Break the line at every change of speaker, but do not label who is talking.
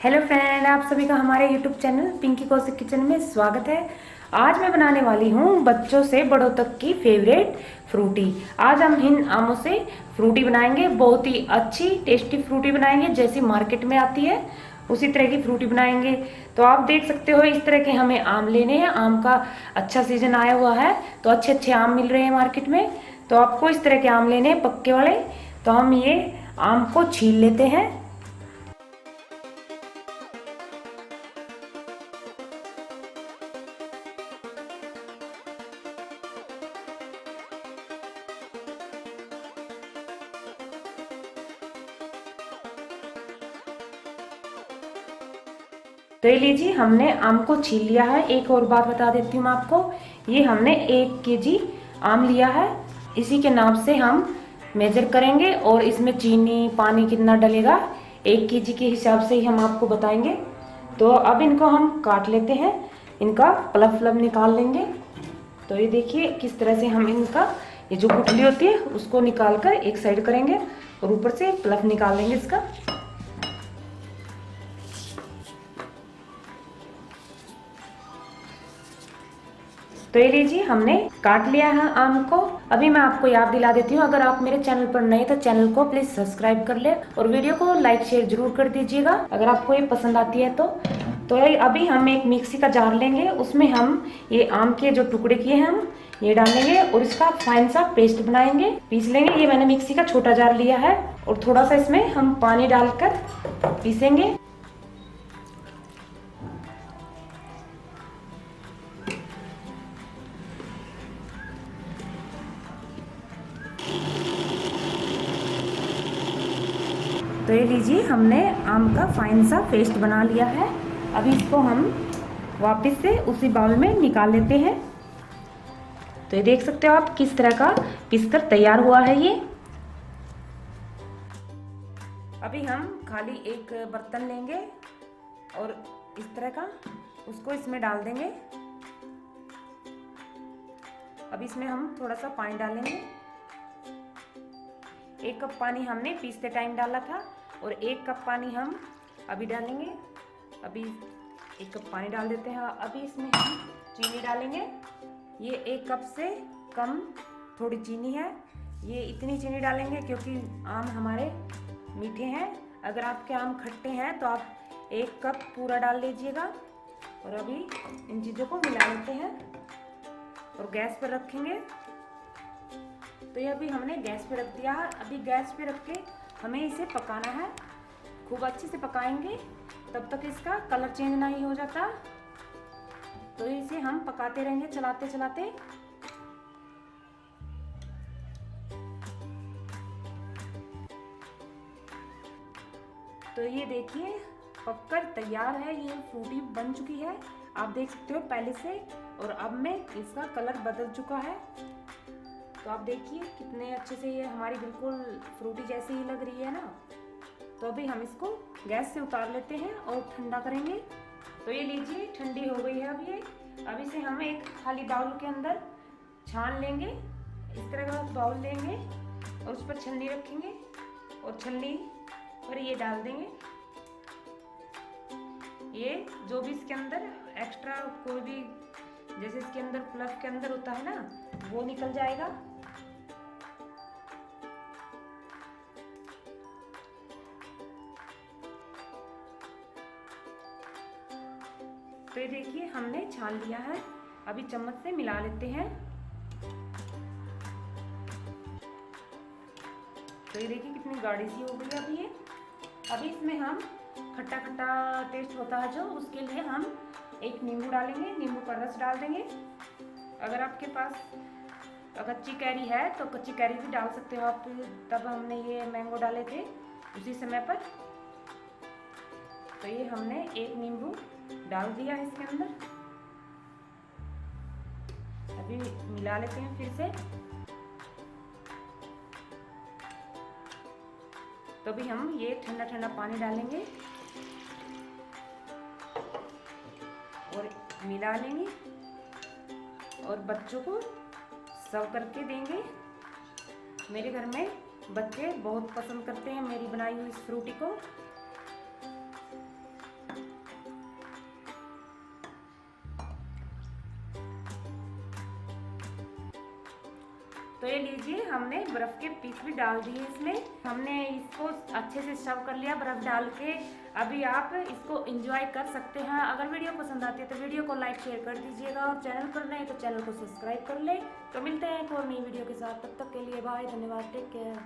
Hello friend, आप सभी का हमारे YouTube channel Pinky Kaushik kitchen में स्वागत है। आज मैं बनाने वाली हूँ बच्चों से बड़ों तक की फेवरेट फ्रूटी। आज हम इन आमों से फ्रूटी बनाएंगे, बहुत ही अच्छी टेस्टी फ्रूटी बनाएंगे, जैसी मार्केट में आती है उसी तरह की फ्रूटी बनाएंगे। तो आप देख सकते हो इस तरह के हमें आम लेने हैं। आम का अच्छा सीजन आया हुआ है तो अच्छे अच्छे आम मिल रहे हैं मार्केट में। तो आपको इस तरह के आम लेने हैं, पक्के वाले। तो हम ये आम को छील लेते हैं। तो ये लीजिए, हमने आम को छील लिया है। एक और बात बता देती हूँ मैं आपको, ये हमने 1 केजी आम लिया है। इसी के नाप से हम मेजर करेंगे और इसमें चीनी पानी कितना डलेगा 1 केजी के हिसाब से ही हम आपको बताएंगे। तो अब इनको हम काट लेते हैं, इनका पल्प निकाल लेंगे। तो ये देखिए किस तरह से हम इनका ये जो गुठली होती है उसको निकाल कर एक साइड करेंगे और ऊपर से पल्प निकाल लेंगे इसका। तो ये लीजिए, हमने काट लिया है आम को। अभी मैं आपको याद दिला देती हूँ, अगर आप मेरे चैनल पर नए तो चैनल को प्लीज सब्सक्राइब कर ले और वीडियो को लाइक शेयर जरूर कर दीजिएगा अगर आपको ये पसंद आती है तो ये अभी हम एक मिक्सी का जार लेंगे, उसमें हम ये आम के जो टुकड़े किए हैं हम ये डालेंगे और इसका फाइन सा पेस्ट बनाएंगे, पीस लेंगे। ये मैंने मिक्सी का छोटा जार लिया है और थोड़ा सा इसमें हम पानी डालकर पीसेंगे। तो ये लीजिए, हमने आम का फाइन सा पेस्ट बना लिया है। अभी इसको हम वापस से उसी बाउल में निकाल लेते हैं। तो ये देख सकते हो आप किस तरह का पीसकर तैयार हुआ है ये। अभी हम खाली एक बर्तन लेंगे और इस तरह का उसको इसमें डाल देंगे। अभी इसमें हम थोड़ा सा पानी डालेंगे। 1 कप पानी हमने पीसते टाइम डाला था और 1 कप पानी हम अभी डालेंगे। अभी 1 कप पानी डाल देते हैं। अभी इसमें हम चीनी डालेंगे। ये 1 कप से कम थोड़ी चीनी है। ये इतनी चीनी डालेंगे क्योंकि आम हमारे मीठे हैं। अगर आपके आम खट्टे हैं तो आप 1 कप पूरा डाल लीजिएगा। और अभी इन चीज़ों को मिला लेते हैं और गैस पर रखेंगे। तो ये अभी हमने गैस पे रख दिया है। अभी गैस पे रख के हमें इसे पकाना है, खूब अच्छे से पकाएंगे तब तक इसका कलर चेंज नहीं हो जाता। तो इसे हम पकाते रहेंगे चलाते चलाते। तो ये देखिए पककर तैयार है, ये फ्रूटी बन चुकी है। आप देख सकते हो पहले से और अब में इसका कलर बदल चुका है। तो आप देखिए कितने अच्छे से ये हमारी बिल्कुल फ्रूटी जैसी ही लग रही है ना। तो अभी हम इसको गैस से उतार लेते हैं और ठंडा करेंगे। तो ये लीजिए ठंडी हो गई है अब ये। अब इसे हम एक खाली बाउल के अंदर छान लेंगे। इस तरह का बाउल लेंगे और उस पर छलनी रखेंगे और छलनी पर ये डाल देंगे। ये जो भी इसके अंदर एक्स्ट्रा कोई भी जैसे इसके अंदर प्लस के अंदर होता है ना वो निकल जाएगा। तो ये देखिए हमने छान लिया है। अभी चम्मच से मिला लेते हैं। तो ये देखिए कितनी गाढ़ी सी हो गई अभी ये। अभी इसमें हम खट्टा खट्टा टेस्ट होता है जो, उसके लिए हम एक नींबू डालेंगे, नींबू का रस डाल देंगे। अगर आपके पास कच्ची कैरी है तो कच्ची कैरी भी डाल सकते हो आप। तब हमने ये मैंगो डाले थे उसी समय पर। तो ये हमने एक नींबू डाल दिया है इसके अंदर। अभी मिला लेते हैं फिर से। तो अभी हम ये ठंडा ठंडा पानी डालेंगे और मिला लेंगे और बच्चों को सर्व करके देंगे। मेरे घर में बच्चे बहुत पसंद करते हैं मेरी बनाई हुई इस फ्रूटी को। तो ये लीजिए, हमने बर्फ़ के पीस भी डाल दिए इसमें। हमने इसको अच्छे से सर्व कर लिया बर्फ़ डाल के। अभी आप इसको एंजॉय कर सकते हैं। अगर वीडियो पसंद आती है तो वीडियो को लाइक शेयर कर दीजिएगा, और चैनल पर नए तो चैनल को सब्सक्राइब कर ले। तो मिलते हैं एक और नई वीडियो के साथ, तब तक के लिए बाय, धन्यवाद, टेक केयर।